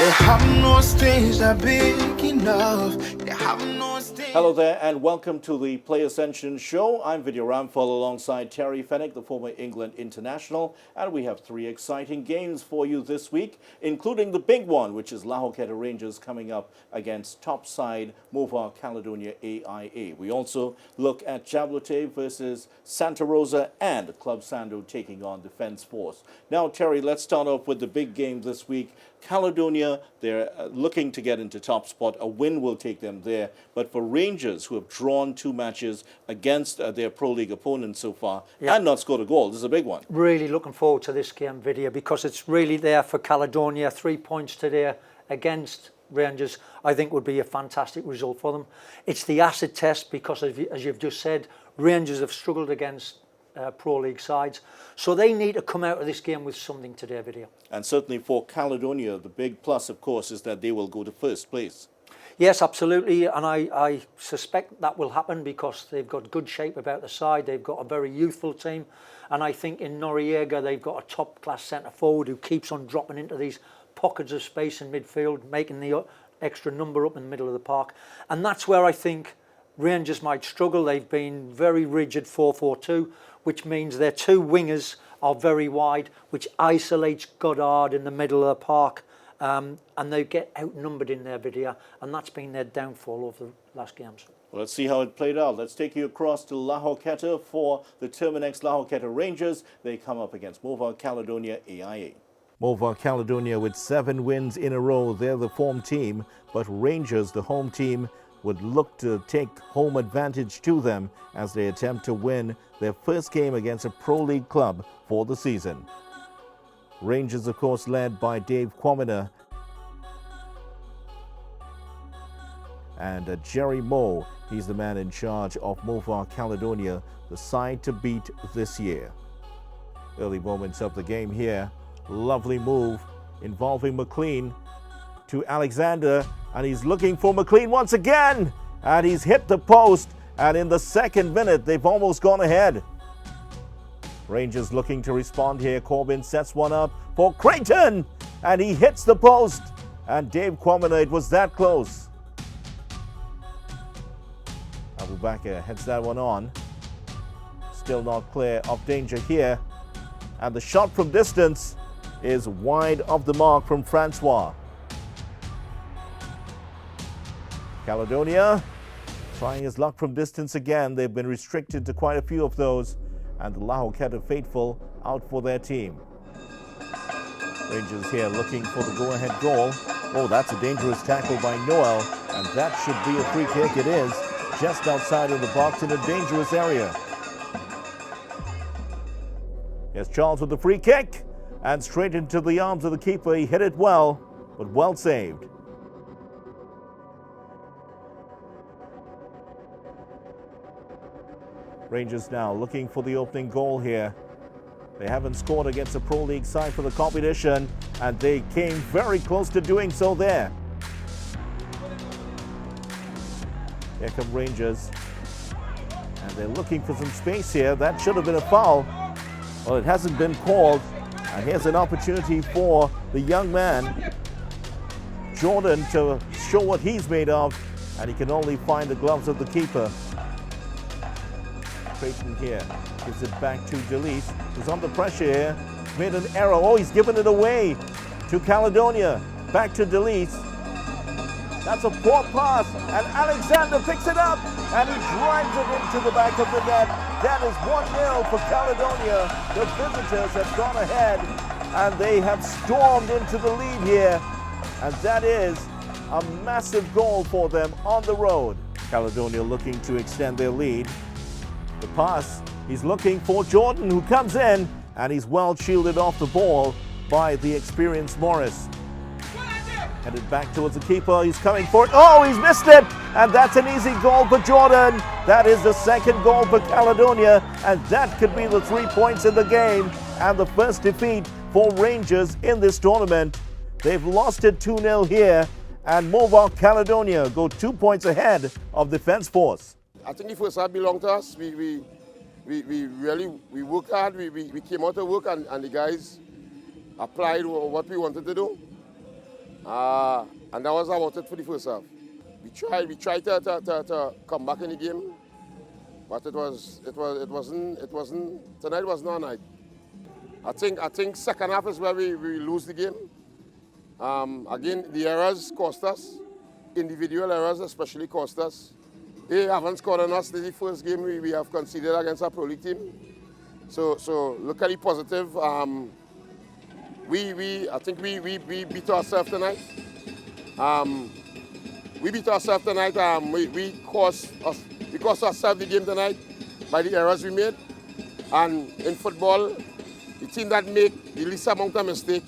They have no stage that big enough. They have no stage. Hello there and welcome to the Play Ascension show. I'm Vidia Ramphal alongside Terry Fenwick, the former England international, and we have 3 exciting games for you this week, including the big one, which is Horquetta Rangers coming up against top side Morvant Caledonia AIA. We also look at Jabloteh versus Santa Rosa and Club Sando taking on Defence Force. Now, Terry, let's start off with the big game this week. Caledonia, they're looking to get into top spot. A win will take them there. But for Rangers, who have drawn 2 matches against their Pro League opponents so far and not scored a goal, this is a big one. Really looking forward to this game, Vidia, because it's really there for Caledonia. 3 points today against Rangers, I think, would be a fantastic result for them. It's the acid test because, as you've just said, Rangers have struggled against Pro League sides. So they need to come out of this game with something today, Vidia. And certainly for Caledonia, the big plus, of course, is that they will go to first place. Yes, absolutely. And I suspect that will happen because they've got good shape about the side. They've got a very youthful team. And I think in Noreiga, they've got a top-class centre-forward who keeps on dropping into these pockets of space in midfield, making the extra number up in the middle of the park. And that's where I think Rangers might struggle. They've been very rigid 4-4-2, which means their 2 wingers are very wide, which isolates Goddard in the middle of the park. And they get outnumbered in their video, and that's been their downfall over the last games. Well, let's see how it played out. Let's take you across to Horquetta for the Terminix Horquetta Rangers. They come up against Morvant Caledonia AIA. Morvant Caledonia with 7 wins in a row. They're the form team, but Rangers, the home team, would look to take home advantage to them as they attempt to win their first game against a Pro League club for the season. Rangers, of course, led by Dave Quamina and Jerry Moe. He's the man in charge of Morvant Caledonia, the side to beat this year. Early moments of the game here. Lovely move involving McLean to Alexander, and he's looking for McLean once again, and he's hit the post, and in the 2nd minute they've almost gone ahead. Rangers looking to respond here. Corbin sets one up for Creighton, and he hits the post, and Dave Quamina, it was that close. Bakr heads that one on. Still not clear of danger here, and the shot from distance is wide of the mark from Francois. Caledonia trying his luck from distance again. They've been restricted to quite a few of those, and the Horquetta faithful out for their team. Rangers here looking for the go-ahead goal. Oh, that's a dangerous tackle by Noel, and that should be a free kick. It is, just outside of the box in a dangerous area. Here's Charles with the free kick, and straight into the arms of the keeper. He hit it well, but well saved. Rangers now looking for the opening goal here. They haven't scored against a Pro League side for the competition, and they came very close to doing so there. Here come Rangers, and they're looking for some space here. That should have been a foul. Well, it hasn't been called, and here's an opportunity for the young man, Jordan, to show what he's made of, and he can only find the gloves of the keeper. Creighton here gives it back to Delis, who's under pressure here. Made an error. Oh, he's given it away to Caledonia. Back to Delis. That's a poor pass, and Alexander picks it up, and he drives it into the back of the net. That is 1-0 for Caledonia. The visitors have gone ahead, and they have stormed into the lead here, and that is a massive goal for them on the road. Caledonia looking to extend their lead. The pass, he's looking for Jordan, who comes in, and he's well shielded off the ball by the experienced Morris. Headed back towards the keeper, he's coming for it. Oh, he's missed it, and that's an easy goal for Jordan. That is the 2nd goal for Caledonia, and that could be the 3 points in the game, and the first defeat for Rangers in this tournament. They've lost it 2-0 here, and Morvant Caledonia go 2 points ahead of Defence Force. I think the first half belonged to us. We really worked hard. We came out to work, and the guys applied what we wanted to do. And that was about it for the first half. We tried to come back in the game, but it wasn't tonight was not a night. I think second half is where we lose the game. Again, the errors cost us. Individual errors especially cost us. They haven't scored on us. This is the first game we have conceded against a Pro League team. So look at the positive. I think we beat ourselves tonight. We beat ourselves tonight. We cost ourselves the game tonight by the errors we made. And in football, the team that make the least amount of mistake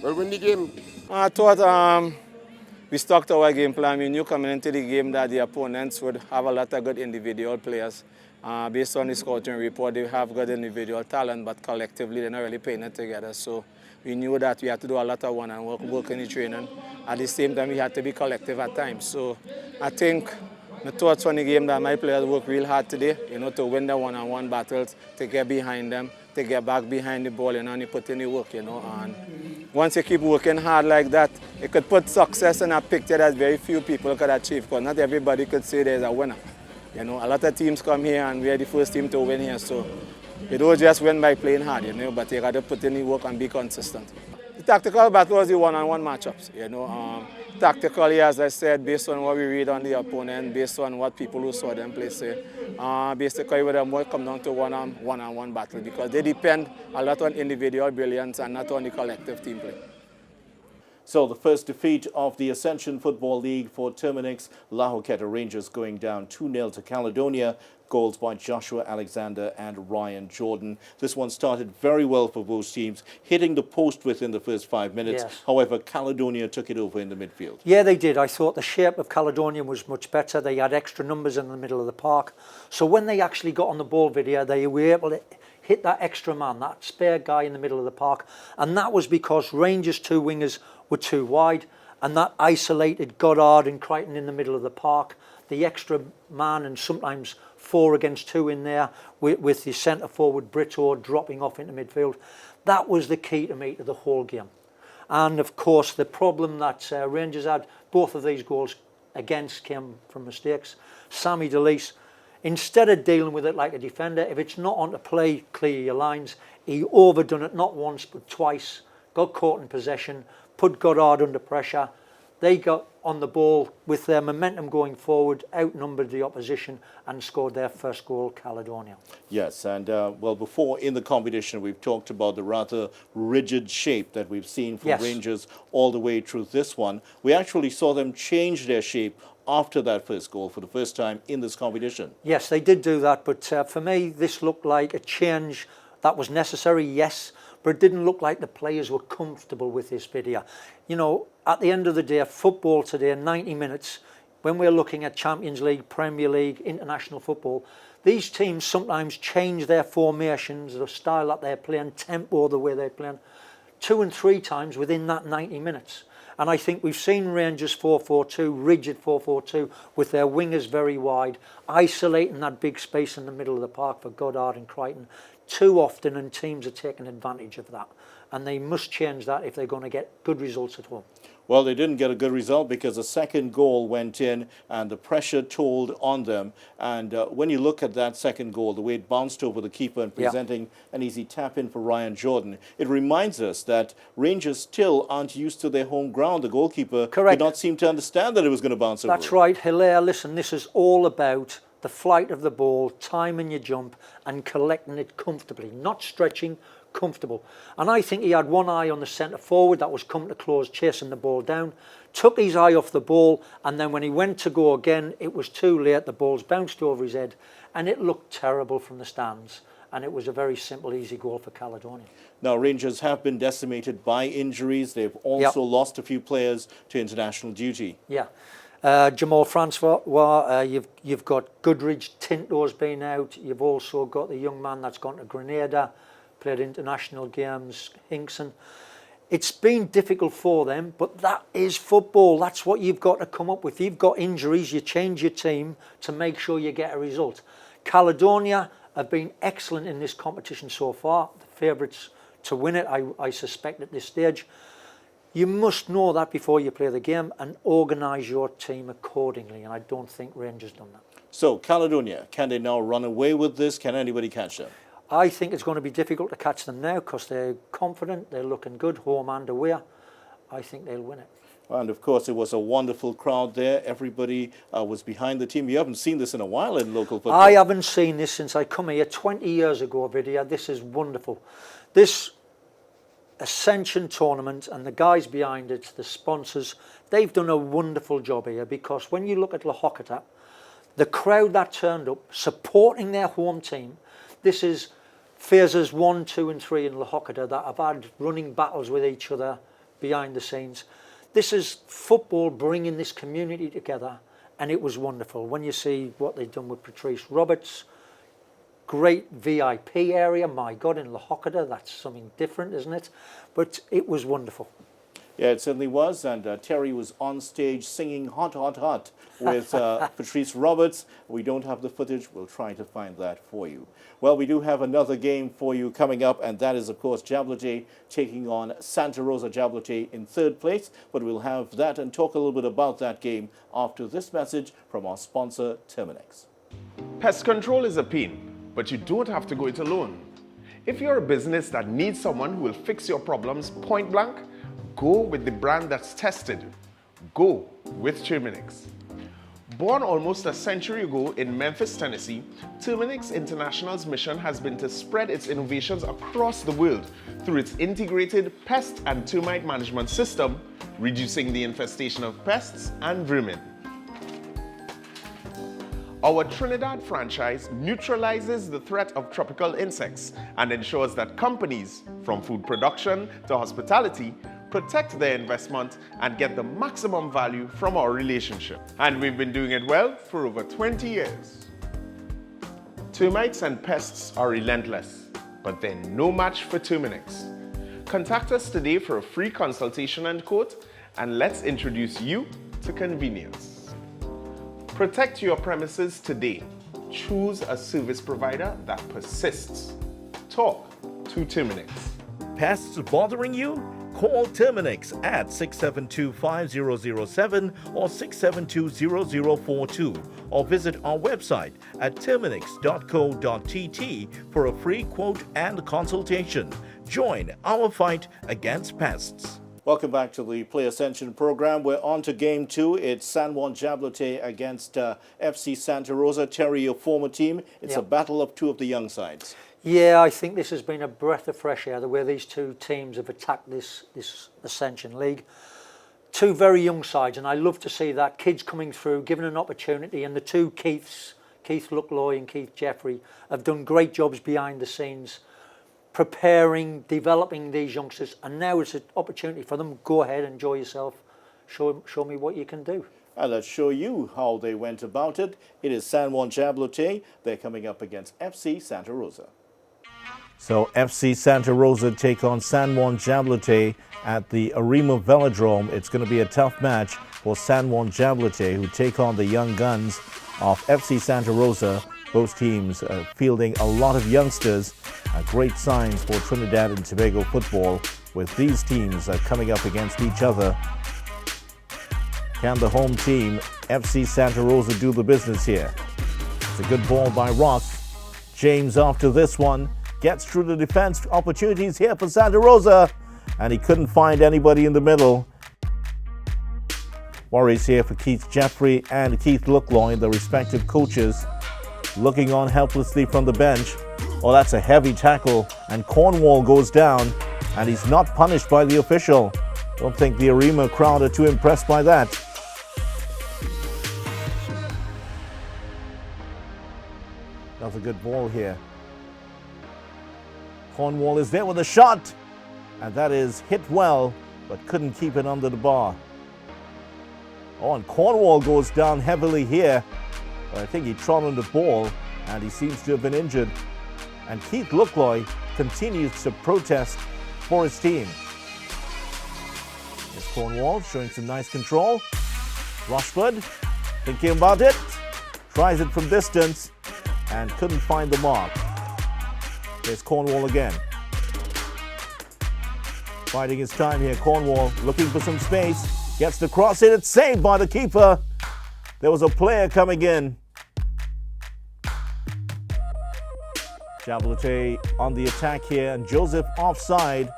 will win the game. I thought we stuck to our game plan. We knew coming into the game that the opponents would have a lot of good individual players. Based on the scouting report, they have good individual talent, but collectively they're not really playing it together. So we knew that we had to do a lot of one-on-one work in the training. At the same time, we had to be collective at times. So I think my thoughts on the game that my players worked real hard today, to win the one-on-one battles, to get behind them, to get back behind the ball, and you put in the work, And once you keep working hard like that, it could put success in a picture that very few people could achieve, because not everybody could say there's a winner. A lot of teams come here and we are the first team to win here, so you don't just win by playing hard, but you got to put in the work and be consistent. The tactical battle was the one-on-one matchups, Tactically, as I said, based on what we read on the opponent, based on what people who saw them play say, basically with them will come down to one-on-one battle, because they depend a lot on individual brilliance and not on the collective team play. So the first defeat of the Ascension Football League for Terminix, Horquetta Rangers going down 2-0 to Caledonia. Goals by Joshua Alexander and Ryan Jordan. This one started very well for both teams, hitting the post within the first 5 minutes. Yes. However, Caledonia took it over in the midfield. Yeah, they did. I thought the shape of Caledonia was much better. They had extra numbers in the middle of the park. So when they actually got on the ball, Vidia, they were able to hit that extra man, that spare guy in the middle of the park. And that was because Rangers' two wingers were too wide, and that isolated Goddard and Crichton in the middle of the park. The extra man, and sometimes 4 against 2 in there with the centre forward Brito dropping off into midfield. That was the key to me to the whole game. And of course the problem that Rangers had, both of these goals against came from mistakes. Sammy DeLeese, instead of dealing with it like a defender, if it's not on to play, clear your lines, he overdone it not once but twice, got caught in possession, put Goddard under pressure. They got on the ball with their momentum going forward, outnumbered the opposition and scored their first goal, Caledonia. Yes, and well, before in the competition, we've talked about the rather rigid shape that we've seen from Rangers all the way through this one. We actually saw them change their shape after that first goal for the first time in this competition. Yes, they did do that, but for me, this looked like a change that was necessary, yes, but it didn't look like the players were comfortable with this Vidia. At the end of the day, football today, 90 minutes, when we're looking at Champions League, Premier League, international football, these teams sometimes change their formations, the style that they're playing, tempo, the way they're playing, 2 and 3 times within that 90 minutes. And I think we've seen Rangers 4-4-2, rigid 4-4-2, with their wingers very wide, isolating that big space in the middle of the park for Goddard and Crichton too often, and teams are taking advantage of that. And they must change that if they're going to get good results at home. Well, they didn't get a good result because the second goal went in and the pressure told on them. And when you look at that second goal, the way it bounced over the keeper and presenting an easy tap in for Ryan Jordan, it reminds us that Rangers still aren't used to their home ground. The goalkeeper did not seem to understand that it was going to bounce over. That's right, Hilaire. Listen, this is all about the flight of the ball, timing your jump and collecting it comfortably, not stretching, comfortable. And I think he had one eye on the centre forward that was coming to close, chasing the ball down, took his eye off the ball, and then when he went to go again, it was too late. The ball's bounced over his head and it looked terrible from the stands. And it was a very simple, easy goal for Caledonia. Now, Rangers have been decimated by injuries. They've also lost a few players to international duty. Yeah. Jamal Francois, you've got Goodridge, Tinto's been out. You've also got the young man that's gone to Grenada, played international games, Hinkson. It's been difficult for them, but that is football. That's what you've got to come up with. You've got injuries, you change your team to make sure you get a result. Caledonia have been excellent in this competition so far. The favourites to win it, I suspect at this stage. You must know that before you play the game and organise your team accordingly, and I don't think Rangers done that. So, Caledonia, can they now run away with this? Can anybody catch them? I think it's going to be difficult to catch them now because they're confident, they're looking good, home and away. I think they'll win it. And of course, it was a wonderful crowd there. Everybody was behind the team. You haven't seen this in a while in local football. I haven't seen this since I come here 20 years ago, Vidia. This is wonderful. This Ascension tournament and the guys behind it, the sponsors, they've done a wonderful job here because when you look at Horquetta, the crowd that turned up supporting their home team, this is phases 1, 2 and 3 in Horquetta that have had running battles with each other behind the scenes. This is football bringing this community together, and it was wonderful. When you see what they've done with Patrice Roberts, great VIP area, my God, in Horquetta, that's something different, isn't it? But it was wonderful. Yeah, it certainly was, and Terry was on stage singing Hot, Hot, Hot with Patrice Roberts. We don't have the footage. We'll try to find that for you. Well, we do have another game for you coming up, and that is, of course, Jabloteh taking on Santa Rosa. Jabloteh in 3rd place, but we'll have that and talk a little bit about that game after this message from our sponsor, Terminix. Pest control is a pain, but you don't have to go it alone. If you're a business that needs someone who will fix your problems point blank, go with the brand that's tested. Go with Trimminix. Born almost a century ago in Memphis, Tennessee, Terminix International's mission has been to spread its innovations across the world through its integrated pest and termite management system, reducing the infestation of pests and vermin. Our Trinidad franchise neutralizes the threat of tropical insects and ensures that companies, from food production to hospitality, protect their investment and get the maximum value from our relationship. And we've been doing it well for over 20 years. Termites and pests are relentless, but they're no match for Terminix. Contact us today for a free consultation and quote, and let's introduce you to convenience. Protect your premises today. Choose a service provider that persists. Talk to Terminix. Pests bothering you? Call Terminix at 672-5007 or 672-0042 or visit our website at terminix.co.tt for a free quote and consultation. Join our fight against pests. Welcome back to the Play Ascension program. We're on to game 2. It's San Juan Jabloteh against FC Santa Rosa. Terry, your former team. It's a battle of two of the young sides. Yeah, I think this has been a breath of fresh air, the way these two teams have attacked this Ascension League. Two very young sides, and I love to see that. Kids coming through, given an opportunity, and the two Keiths, Keith Luckloy and Keith Jeffrey, have done great jobs behind the scenes, preparing, developing these youngsters, and now it's an opportunity for them. Go ahead, enjoy yourself, show me what you can do. And let's show you how they went about it. It is San Juan Jabloteh. They're coming up against FC Santa Rosa. So FC Santa Rosa take on San Juan Jabloteh at the Arima Velodrome. It's going to be a tough match for San Juan Jabloteh, who take on the young guns of FC Santa Rosa. Both teams fielding a lot of youngsters. Great signs for Trinidad and Tobago football with these teams coming up against each other. Can the home team, FC Santa Rosa, do the business here? It's a good ball by Ross. James after this one gets through the defense. Opportunities here for Santa Rosa, and he couldn't find anybody in the middle. Worries here for Keith Jeffrey and Keith Luckloy, the respective coaches, looking on helplessly from the bench. Oh, that's a heavy tackle, and Cornwall goes down, and he's not punished by the official. Don't think the Arima crowd are too impressed by that. That's a good ball here. Cornwall is there with a shot, and that is hit well, but couldn't keep it under the bar. Oh, and Cornwall goes down heavily here, but I think he trod on the ball, and he seems to have been injured. And Keith Luckloy continues to protest for his team. Here's Cornwall showing some nice control. Rochford thinking about it, tries it from distance, and couldn't find the mark. There's Cornwall again. Fighting his time here, Cornwall looking for some space. Gets the cross in, it's saved by the keeper. There was a player coming in. Jabloteh on the attack here, and Joseph offside.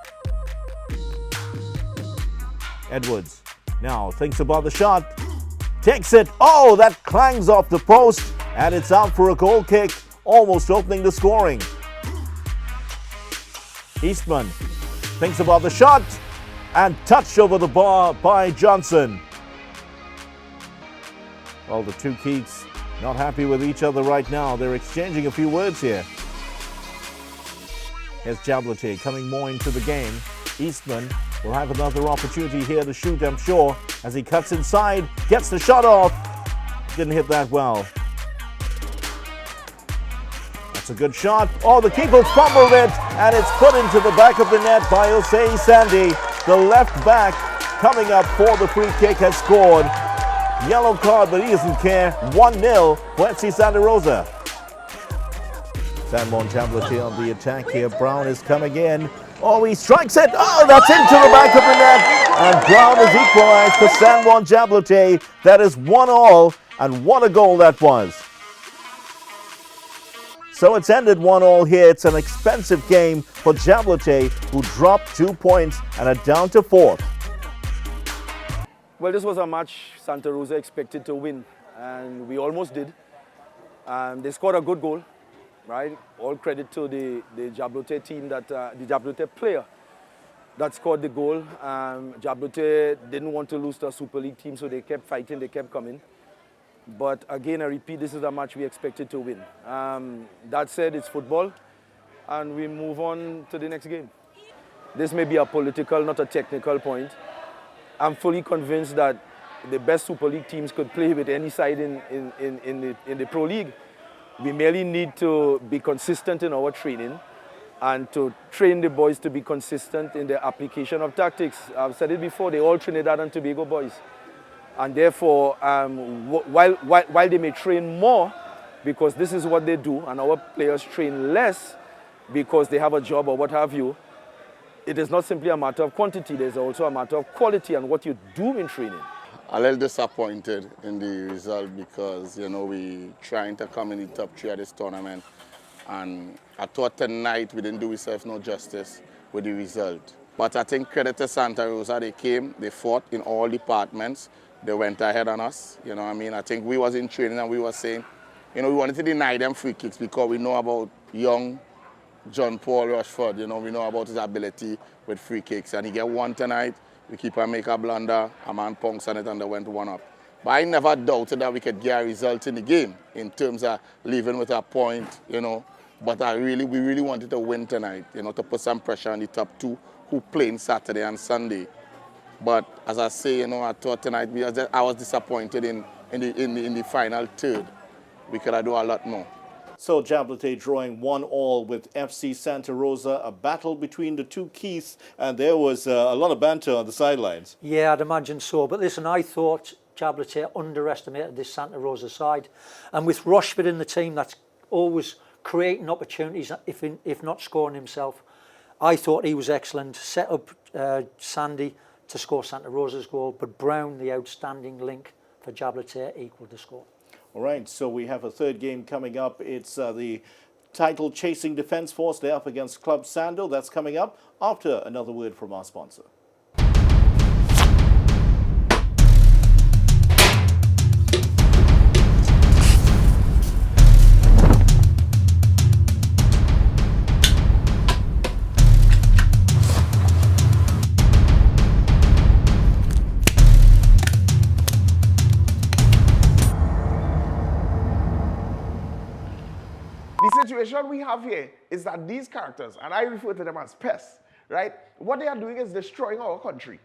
Edwards now thinks about the shot. Takes it. Oh, that clangs off the post, and it's out for a goal kick, almost opening the scoring. Eastman thinks about the shot and touched over the bar by Johnson. Well, the two Keats not happy with each other right now. They're exchanging a few words here. Here's Jabloteh coming more into the game. Eastman will have another opportunity here to shoot, I'm sure, as he cuts inside, gets the shot off. Didn't hit that well. That's a good shot. Oh, the keeper fumbled it, and it's put into the back of the net by Osei Sandy. The left back coming up for the free kick has scored. Yellow card, but he doesn't care. 1-0 for FC Santa Rosa. San Jabloteh on the attack here. Brown is coming in. Oh, he strikes it. Oh, that's into the back of the net. And Brown is equalized for San Jabloteh. That is 1-1, and what a goal that was. So it's ended 1-1 here. It's an expensive game for Jabloteh, who dropped 2 points and are down to 4th. Well, this was a match Santa Rosa expected to win, and we almost did. They scored a good goal, right? All credit to the Jabloteh team, the Jabloteh player that scored the goal. Jabloteh didn't want to lose to a Super League team, so they kept fighting, they kept coming. But again, I repeat, this is a match we expected to win. That said, it's football, and we move on to the next game. This may be a political, not a technical point. I'm fully convinced that the best Super League teams could play with any side in the Pro League. We merely need to be consistent in our training and to train the boys to be consistent in the application of tactics. I've said it before, they're all Trinidad and Tobago boys. And therefore, while they may train more, because this is what they do, and our players train less because they have a job or what have you, it is not simply a matter of quantity, there's also a matter of quality and what you do in training. A little disappointed in the result because, you know, we trying to come in the top 3 of this tournament. And I thought tonight we didn't do ourselves no justice with the result. But I think credit to Santa Rosa, they came, they fought in all departments. They went ahead on us, you know what I mean? I think we was in training and we were saying, you know, we wanted to deny them free kicks because we know about young John Paul Rochford, you know, we know about his ability with free kicks. And he get one tonight, the keeper make a blunder, a man punks on it and they went 1 up. But I never doubted that we could get a result in the game in terms of leaving with a point, you know. But we really wanted to win tonight, you know, to put some pressure on the top 2 who playing Saturday and Sunday. But as I say, you know, I thought tonight I was disappointed in the final third. We could have done a lot more. So Jabloteh drawing 1-1 with FC Santa Rosa, a battle between the two Keiths, and there was a lot of banter on the sidelines. Yeah, I'd imagine so. But listen, I thought Jabloteh underestimated this Santa Rosa side. And with Rochford in the team, that's always creating opportunities, if not scoring himself. I thought he was excellent. Set up Sandy to score Santa Rosa's goal, but Brown, the outstanding link for Jabloteh, equalled the score. All right, so we have a third game coming up. It's the title-chasing Defence Force. They're up against Club Sando. That's coming up after another word from our sponsor. The situation we have here is that these characters, and I refer to them as pests, right? What they are doing is destroying our country,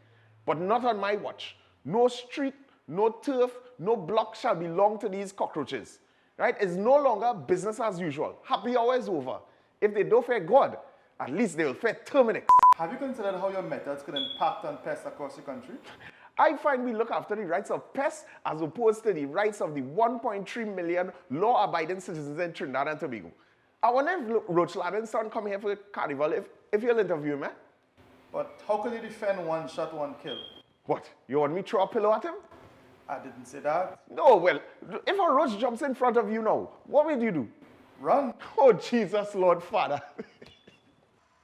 but not on my watch. No street, no turf, no block shall belong to these cockroaches, right? It's no longer business as usual. Happy hour is over. If they don't fear God, at least they will fear Terminix. Have you considered how your methods could impact on pests across the country? I find we look after the rights of pests as opposed to the rights of the 1.3 million law-abiding citizens in Trinidad and Tobago. I wonder if Rochford and son come here for a carnival if you'll interview me. But how could you defend one shot, one kill? What? You want me to throw a pillow at him? I didn't say that. No, well, if a roach jumps in front of you now, what will you do? Run. Oh, Jesus, Lord Father.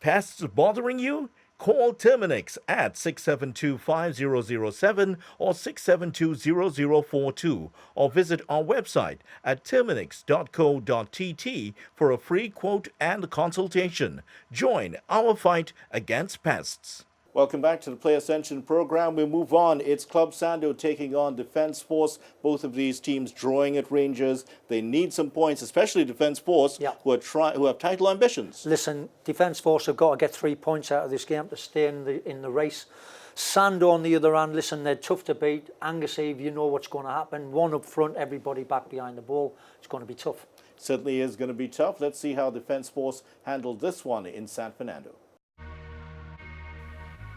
Pests bothering you? Call Terminix at 672-5007 or 672-0042 or visit our website at terminix.co.tt for a free quote and consultation. Join our fight against pests. Welcome back to the Play Ascension program. We move on. It's Club Sando taking on Defence Force. Both of these teams drawing at Rangers. They need some points, especially Defence Force, who have title ambitions. Listen, Defence Force have got to get 3 points out of this game to stay in the race. Sando, on the other hand, listen, they're tough to beat. Angus Eve, you know what's going to happen. One up front, everybody back behind the ball. It's going to be tough. Certainly is going to be tough. Let's see how Defence Force handled this one in San Fernando.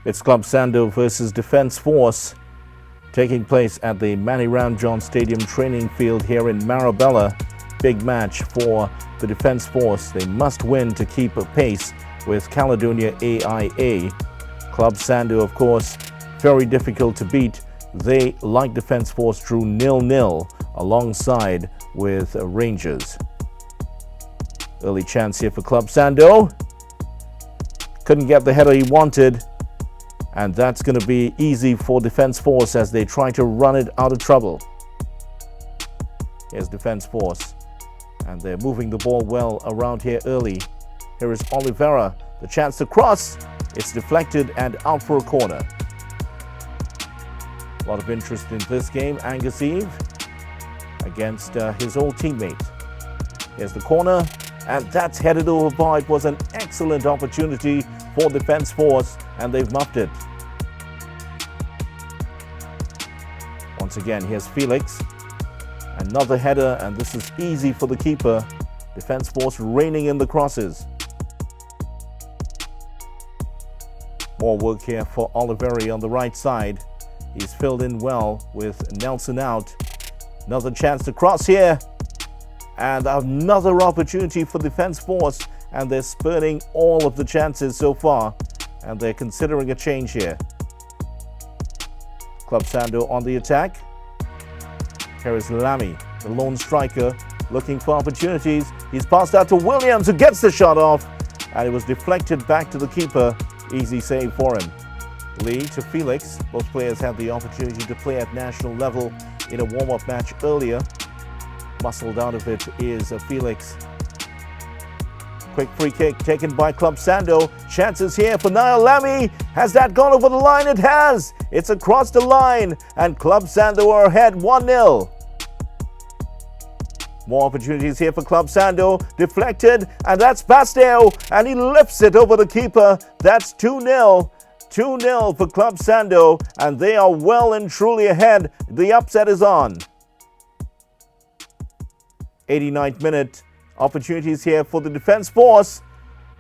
It's Club Sando versus Defence Force, taking place at the Manny Ramjohn Stadium training field here in Marabella. Big match for the Defence Force. They must win to keep pace with Caledonia AIA. Club Sando, of course, very difficult to beat. They, like Defence Force, drew 0-0 alongside with Rangers. Early chance here for Club Sando. Couldn't get the header he wanted. And that's going to be easy for Defence Force as they try to run it out of trouble. Here's Defence Force. And they're moving the ball well around here early. Here is Oliveira. The chance to cross. It's deflected and out for a corner. A lot of interest in this game. Angus Eve against his old teammate. Here's the corner. And that's headed over bar. It was an excellent opportunity for Defence Force, and they've muffed it. Once again, here's Felix. Another header, and this is easy for the keeper. Defence Force reining in the crosses. More work here for Oliveri on the right side. He's filled in well with Nelson out. Another chance to cross here. And another opportunity for Defence Force, and they're spurning all of the chances so far, and they're considering a change here. Club Sando on the attack. Here is Lamy, the lone striker, looking for opportunities. He's passed out to Williams, who gets the shot off, and it was deflected back to the keeper. Easy save for him. Lee to Felix. Both players had the opportunity to play at national level in a warm-up match earlier. Muscled out of it is Felix. Quick free kick taken by Club Sando. Chances here for Niall Lamy. Has that gone over the line? It has. It's across the line, and Club Sando are ahead 1-0. More opportunities here for Club Sando. Deflected, and that's Pasteo, and he lifts it over the keeper. That's 2-0. 2-0 for Club Sando, and they are well and truly ahead. The upset is on. 89th minute. Opportunities here for the Defence Force.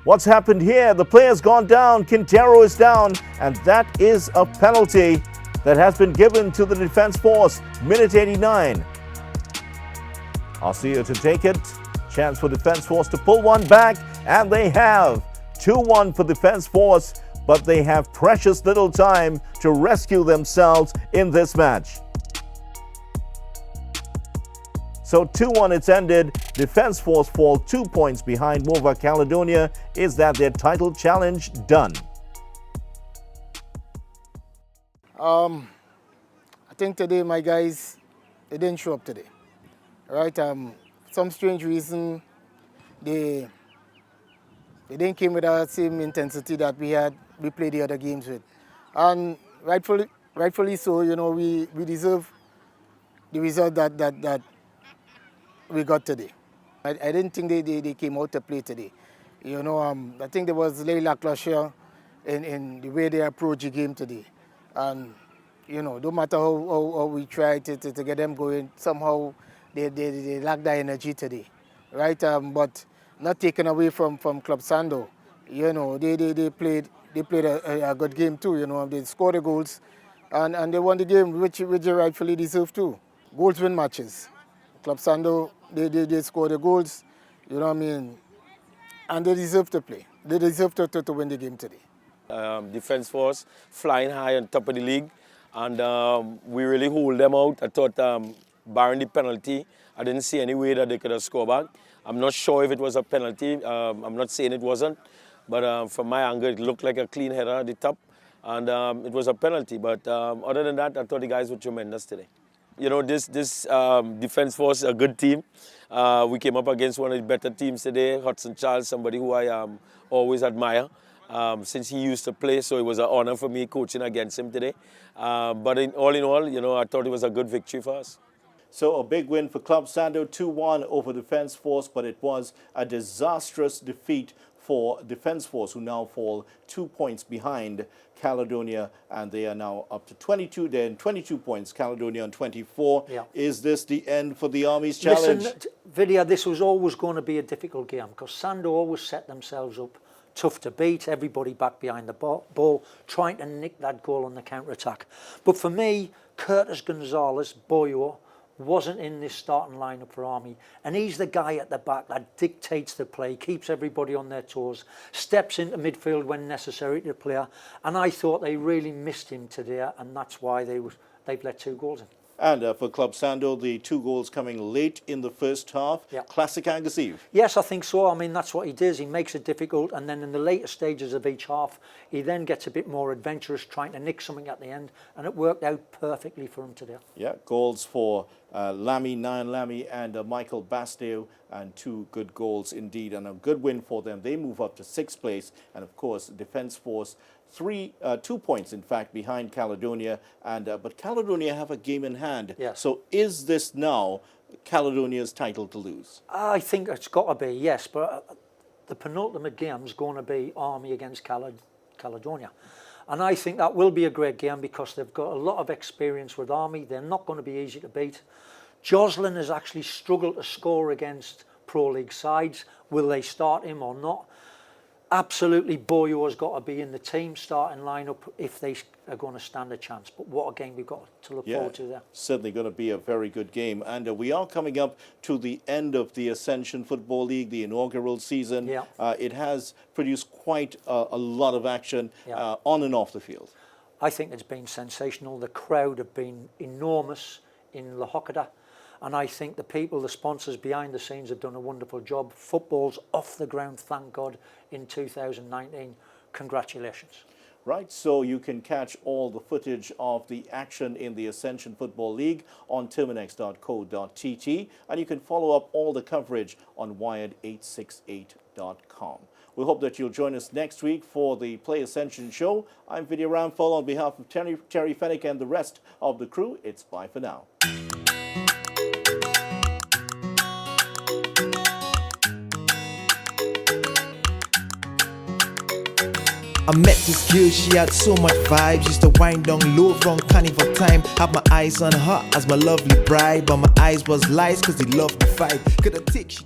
What's happened here? The player's gone down. Quintero is down, and that is a penalty that has been given to the Defence Force. Minute 89. Josiah to take it. Chance for Defence Force to pull one back, and they have. 2-1 for Defence Force, but they have precious little time to rescue themselves in this match. So 2-1 it's ended. Defence Force fall 2 points behind Morvant Caledonia. Is that their title challenge done? I think today my guys, they didn't show up today. Right? Some strange reason they didn't come with the same intensity that we played the other games with. And rightfully so, you know, we deserve the result that we got today. I didn't think they came out to play today. You know, I think there was very lackluster in the way they approached the game today. And, you know, no matter how we try to get them going, somehow they lack that energy today, right? But not taken away from Club Sando. You know, they played a good game too. You know, they scored the goals, and they won the game, which they rightfully deserve too. Goals win matches. Club Sando, they scored the goals, you know what I mean, and they deserve to play. They deserve to win the game today. Defense force flying high on top of the league, and we really hold them out. I thought, barring the penalty, I didn't see any way that they could have scored back. I'm not sure if it was a penalty. I'm not saying it wasn't, but from my angle, it looked like a clean header at the top, and it was a penalty. But other than that, I thought the guys were tremendous today. You know, this defense force is a good team. We came up against one of the better teams today, Hudson Charles, somebody who I always admire since he used to play, so it was an honor for me coaching against him today. But in all, you know, I thought it was a good victory for us. So a big win for Club Sando, 2-1 over Defence Force, but it was a disastrous defeat for Defence Force, who now fall 2 points behind Caledonia, and they are now up to 22. They're in 22 points, Caledonia on 24. Yeah. Is this the end for the Army's challenge? Listen, Vidia, this was always going to be a difficult game because Sando always set themselves up tough to beat, everybody back behind the ball, trying to nick that goal on the counter-attack. But for me, Curtis Gonzalez, Boyo, wasn't in this starting lineup for Army, and he's the guy at the back that dictates the play, keeps everybody on their toes, steps into midfield when necessary to play, and I thought they really missed him today, and that's why they've let 2 goals in. And for Club Sando, the 2 goals coming late in the first half. Yeah. Classic Angus Eve. Yes, I think so. I mean, that's what he does. He makes it difficult, and then in the later stages of each half, he then gets a bit more adventurous, trying to nick something at the end, and it worked out perfectly for him today. Yeah, goals for Nian Lamy and Michael Basteo, and 2 good goals indeed, and a good win for them. They move up to 6th place, and of course, Defence Force 2 points, in fact, behind Caledonia, and but Caledonia have a game in hand. Yes. So is this now Caledonia's title to lose? I think it's got to be, yes, but the penultimate game is going to be Army against Caledonia. And I think that will be a great game because they've got a lot of experience with Army. They're not going to be easy to beat. Joslin has actually struggled to score against Pro League sides. Will they start him or not? Absolutely, Boyo has got to be in the team starting lineup if they are going to stand a chance. But what a game we've got to look forward to there. Certainly going to be a very good game. And we are coming up to the end of the Ascension Football League, the inaugural season. Yeah. It has produced quite a lot of action on and off the field. I think it's been sensational. The crowd have been enormous in La Horquetta. And I think the people, the sponsors behind the scenes have done a wonderful job. Football's off the ground, thank God, in 2019. Congratulations. Right, so you can catch all the footage of the action in the Ascension Football League on terminix.co.tt, and you can follow up all the coverage on wired868.com. We hope that you'll join us next week for the Play Ascension show. I'm Vidia Ramphal on behalf of Terry Fenwick and the rest of the crew. It's bye for now. I met this girl, she had so much vibes. Used to wind down low from carnival time. Have my eyes on her as my lovely bride, but my eyes was lies cause they loved the fight. Could I take she